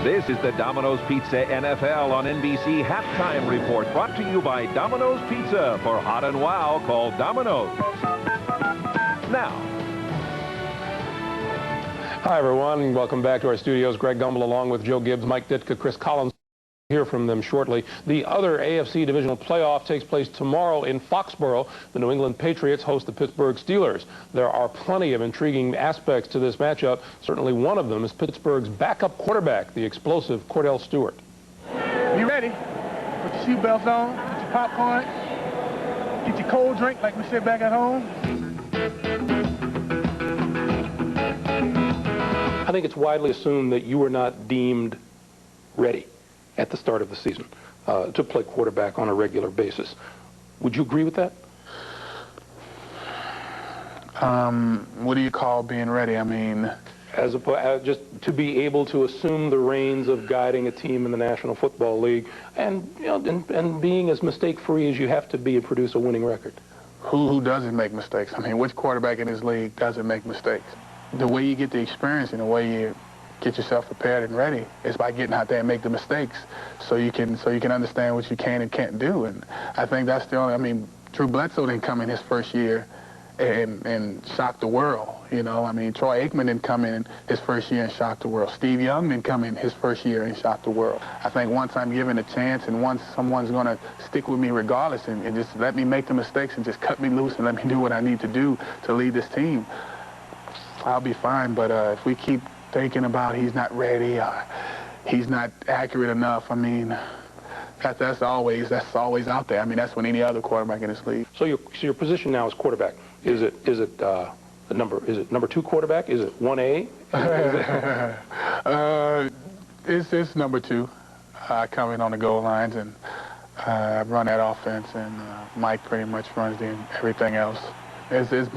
This is the Domino's Pizza NFL on NBC Halftime Report, brought to you by Domino's Pizza. For hot and wow, call Domino's. Now. Hi, everyone, and welcome back to our studios. Greg Gumbel along with Joe Gibbs, Mike Ditka, Cris Collinsworth. Hear from them shortly. The other AFC Divisional playoff takes place tomorrow in Foxborough. The New England Patriots host the Pittsburgh Steelers. There are plenty of intriguing aspects to this matchup. Certainly one of them is Pittsburgh's backup quarterback, the explosive Cordell Stewart. You ready? Put your seatbelts on, get your popcorn, get your cold drink like we said back at home. I think it's widely assumed that you were not deemed ready at the start of the season to play quarterback on a regular basis. Would you agree with that? What do you call being ready? I mean, just to be able to assume the reins of guiding a team in the National Football League, and and being as mistake-free as you have to be and produce a winning record. Who doesn't make mistakes? I mean, which quarterback in this league doesn't make mistakes? The way you get the experience and the way you get yourself prepared and ready is by getting out there and make the mistakes so you can understand what you can and can't do. And I think that's the only, I mean, Drew Bledsoe didn't come in his first year and shock the world, you know. I mean, Troy Aikman didn't come in his first year and shock the world. Steve Young didn't come in his first year and shock the world. I think once I'm given a chance and once someone's going to stick with me regardless and just let me make the mistakes and just cut me loose and let me do what I need to do to lead this team, I'll be fine. But if we keep thinking about he's not ready or he's not accurate enough, I mean, that's always out there. I mean, that's when any other quarterback in this league. So your position now is quarterback. Is it number 2 quarterback? Is it 1A? It's number 2. I come in on the goal lines and run that offense, and Mike pretty much runs everything else. It's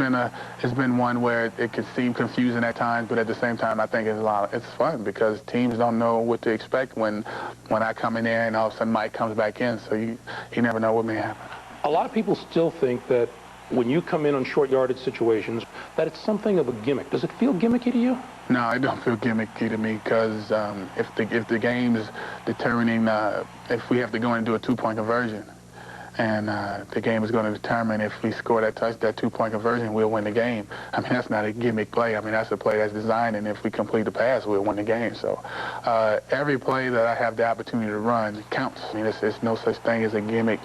been one where it could seem confusing at times, but at the same time, I think it's fun because teams don't know what to expect when I come in there and all of a sudden Mike comes back in, so you never know what may happen. A lot of people still think that when you come in on short yardage situations, that it's something of a gimmick. Does it feel gimmicky to you? No, it don't feel gimmicky to me because if the game is determining if we have to go in and do a 2-point conversion, and the game is going to determine if we score that 2-point conversion, we'll win the game. I mean, that's not a gimmick play. I mean, that's a play that's designed, and if we complete the pass, we'll win the game. So every play that I have the opportunity to run counts. I mean, it's no such thing as a gimmick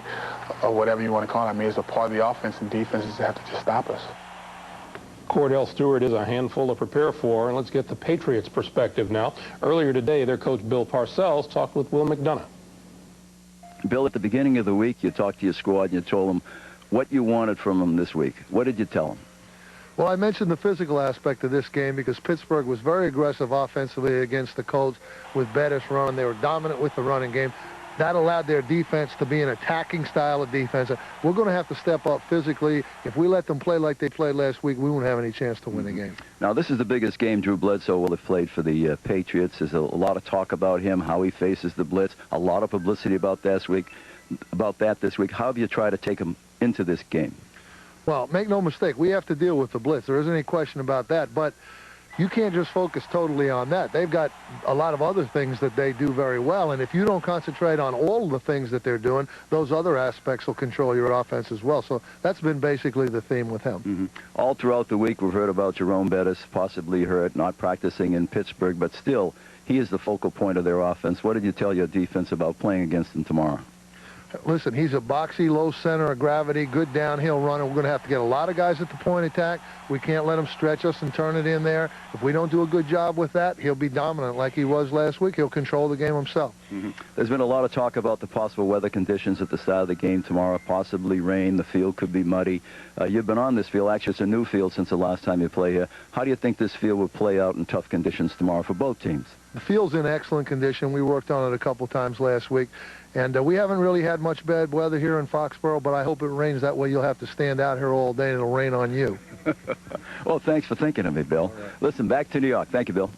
or whatever you want to call it. I mean, it's a part of the offense, and defenses have to just stop us. Cordell Stewart is a handful to prepare for, and let's get the Patriots' perspective now. Earlier today, their coach Bill Parcells talked with Will McDonough. Bill, at the beginning of the week, you talked to your squad and you told them what you wanted from them this week. What did you tell them? Well, I mentioned the physical aspect of this game because Pittsburgh was very aggressive offensively against the Colts with Bettis running. They were dominant with the running game. That allowed their defense to be an attacking style of defense. We're going to have to step up physically. If we let them play like they played last week, we won't have any chance to win the game. Now, this is the biggest game Drew Bledsoe will have played for the Patriots. There's a lot of talk about him, how he faces the blitz, a lot of publicity about that this week. How have you tried to take him into this game? Well, make no mistake, we have to deal with the blitz. There isn't any question about that, but you can't just focus totally on that. They've got a lot of other things that they do very well, and if you don't concentrate on all the things that they're doing, those other aspects will control your offense as well. So that's been basically the theme with him. Mm-hmm. All throughout the week, we've heard about Jerome Bettis, possibly hurt, not practicing in Pittsburgh, but still, he is the focal point of their offense. What did you tell your defense about playing against him tomorrow? Listen, he's a boxy, low center of gravity, good downhill runner. We're going to have to get a lot of guys at the point attack. We can't let him stretch us and turn it in there. If we don't do a good job with that, he'll be dominant like he was last week. He'll control the game himself. Mm-hmm. There's been a lot of talk about the possible weather conditions at the start of the game tomorrow, possibly rain. The field could be muddy. You've been on this field. Actually, it's a new field since the last time you played here. How do you think this field will play out in tough conditions tomorrow for both teams? The field's in excellent condition. We worked on it a couple times last week. And we haven't really had much bad weather here in Foxborough, but I hope it rains. That way you'll have to stand out here all day and it'll rain on you. Well, thanks for thinking of me, Bill. Right. Listen, back to New York. Thank you, Bill.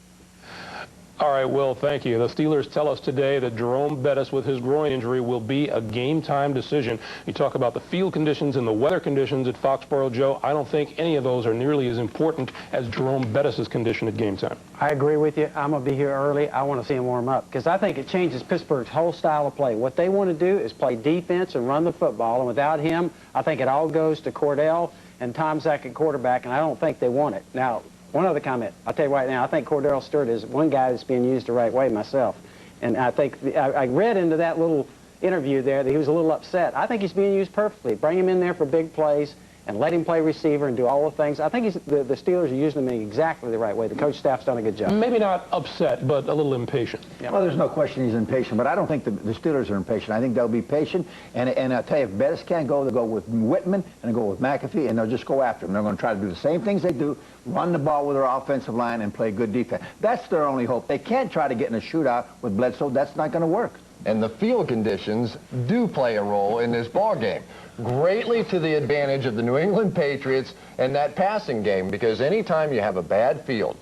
All right, Will, thank you. The Steelers tell us today that Jerome Bettis, with his groin injury, will be a game-time decision. You talk about the field conditions and the weather conditions at Foxborough, Joe. I don't think any of those are nearly as important as Jerome Bettis' condition at game time. I agree with you. I'm going to be here early. I want to see him warm up because I think it changes Pittsburgh's whole style of play. What they want to do is play defense and run the football, and without him, I think it all goes to Cordell and Tom Zach at quarterback, and I don't think they want it. Now, one other comment. I'll tell you right now, I think Cordell Stewart is one guy that's being used the right way myself. And I think, I read into that little interview there that he was a little upset. I think he's being used perfectly. Bring him in there for big plays and let him play receiver and do all the things. I think the Steelers are using him in exactly the right way. The coach staff's done a good job. Maybe not upset, but a little impatient. Yep. Well, there's no question he's impatient, but I don't think the Steelers are impatient. I think they'll be patient, and I'll tell you, if Bettis can't go, they'll go with Whitman and they'll go with McAfee, and they'll just go after him. They're going to try to do the same things they do, run the ball with their offensive line and play good defense. That's their only hope. They can't try to get in a shootout with Bledsoe. That's not going to work. And the field conditions do play a role in this ball game, greatly to the advantage of the New England Patriots and that passing game, because anytime you have a bad field,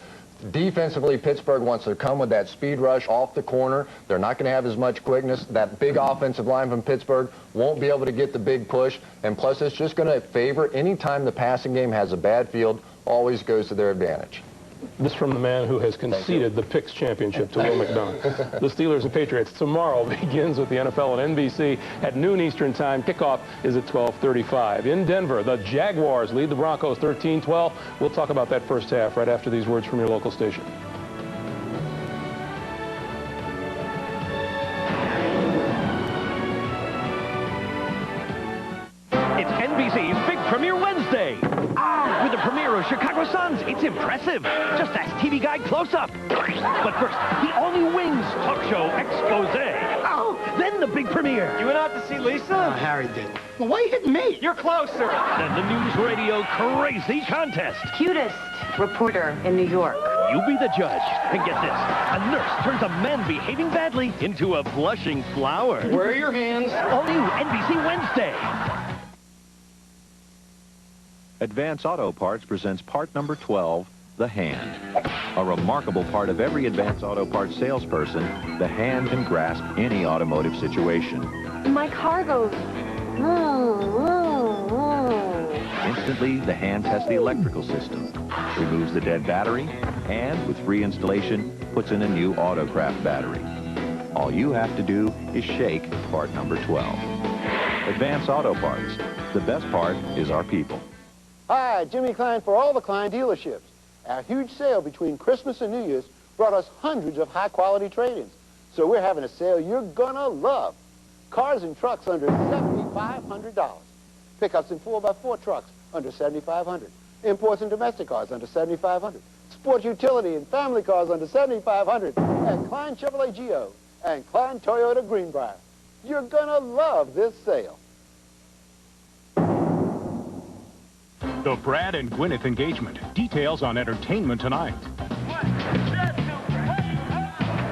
defensively, Pittsburgh wants to come with that speed rush off the corner. They're not going to have as much quickness. That big offensive line from Pittsburgh won't be able to get the big push, and plus it's just going to favor anytime the passing game has a bad field, always goes to their advantage. This from the man who has conceded the Picks championship to Will McDonough. The Steelers and Patriots tomorrow begins with the NFL on NBC at noon Eastern time. Kickoff is at 12:35. In Denver, the Jaguars lead the Broncos 13-12. We'll talk about that first half right after these words from your local station. It's NBC's Big Premiere Wednesday. With the premiere of Chicago Suns, it's impressive. Just ask TV Guide Close-Up. But first, the all-new Wings talk show expose. Oh, then the big premiere. You went out to see Lisa? Harry did. Well, why are you hitting me? You're closer. Then the NewsRadio Crazy Contest. Cutest reporter in New York. You be the judge. And get this, a nurse turns a man behaving badly into a blushing flower. Where are your hands? All new NBC Wednesday. Advance Auto Parts presents part number 12, the hand. A remarkable part of every Advance Auto Parts salesperson, the hand can grasp any automotive situation. My car goes. Instantly, the hand tests the electrical system, removes the dead battery, and with free installation, puts in a new Autocraft battery. All you have to do is shake part number 12. Advance Auto Parts. The best part is our people. Hi, Jimmy Kline for all the Kline dealerships. Our huge sale between Christmas and New Year's brought us hundreds of high-quality trade-ins. So we're having a sale you're gonna love. Cars and trucks under $7,500. Pickups and 4x4 trucks under $7,500. Imports and domestic cars under $7,500. Sport utility and family cars under $7,500 at Kline Chevrolet-Geo and Kline Toyota Greenbrier. You're gonna love this sale. The Brad and Gwyneth engagement. Details on entertainment tonight.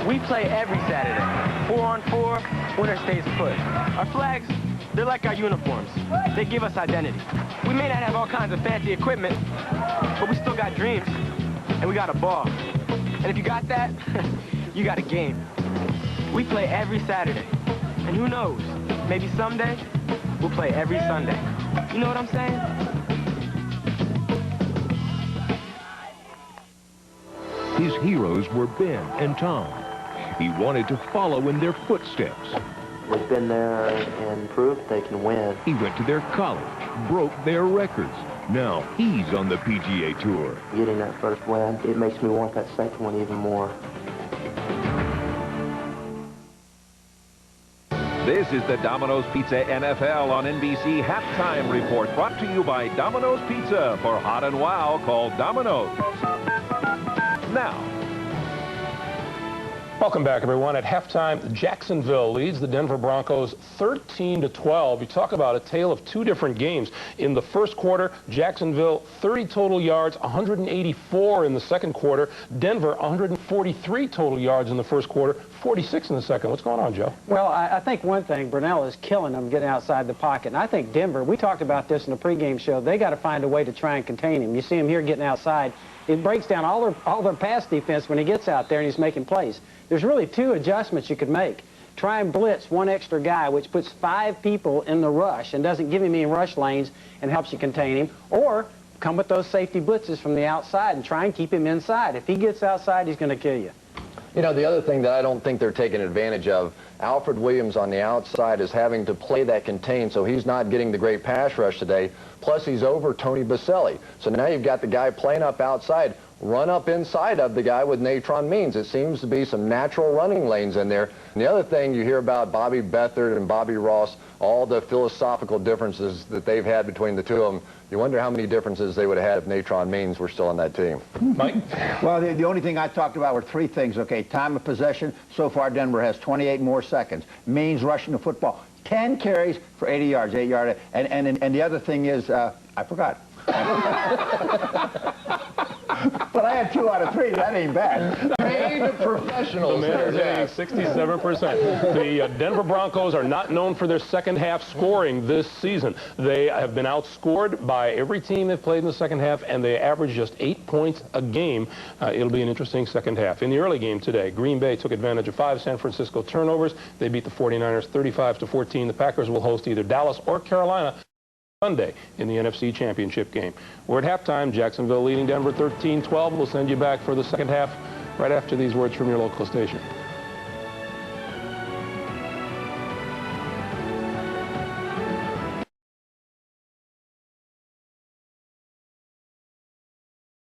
We play every Saturday. 4-on-4, winner stays put. Our flags, they're like our uniforms. They give us identity. We may not have all kinds of fancy equipment, but we still got dreams, and we got a ball. And if you got that, you got a game. We play every Saturday. And who knows, maybe someday, we'll play every Sunday. You know what I'm saying? His heroes were Ben and Tom. He wanted to follow in their footsteps. They've been there and proved they can win. He went to their college, broke their records. Now he's on the PGA Tour. Getting that first win, it makes me want that second one even more. This is the Domino's Pizza NFL on NBC Halftime Report, brought to you by Domino's Pizza. For hot and wow, call Domino's. Now. Welcome back, everyone. At halftime, Jacksonville leads the Denver Broncos 13-12. You talk about a tale of two different games. In the first quarter, Jacksonville 30 total yards, 184 in the second quarter. Denver 143 total yards in the first quarter, 46 in the second. What's going on, Joe? Well, I think one thing, Brunell is killing them getting outside the pocket. And I think Denver, we talked about this in the pregame show, they got to find a way to try and contain him. You see him here getting outside. It breaks down all their pass defense when he gets out there and he's making plays. There's really 2 adjustments you could make. Try and blitz 1 extra guy, which puts 5 people in the rush and doesn't give him any rush lanes and helps you contain him. Or come with those safety blitzes from the outside and try and keep him inside. If he gets outside, he's going to kill you. You know, the other thing that I don't think they're taking advantage of, Alfred Williams on the outside is having to play that contain, so he's not getting the great pass rush today. Plus, he's over Tony Baselli. So now you've got the guy playing up outside, run up inside of the guy with Natron Means. It seems to be some natural running lanes in there. And the other thing you hear about Bobby Beathard and Bobby Ross, all the philosophical differences that they've had between the 2 of them. You wonder how many differences they would have had if Natron Means were still on that team. Mike? Well, the only thing I talked about were 3 things. Okay, time of possession. So far, Denver has 28 more seconds. Means rushing the football. 10 carries for 80 yards, 8-yard. And the other thing is, I forgot. But I had 2 out of 3. That ain't bad. Paid professionals. The man is hitting 67%. The Denver Broncos are not known for their second half scoring this season. They have been outscored by every team they've played in the second half, and they average just 8 points a game. It'll be an interesting second half. In the early game today, Green Bay took advantage of 5 San Francisco turnovers. They beat the 49ers 35-14. The Packers will host either Dallas or Carolina Sunday in the NFC Championship game. We're at halftime. Jacksonville leading Denver 13-12. We'll send you back for the second half right after these words from your local station.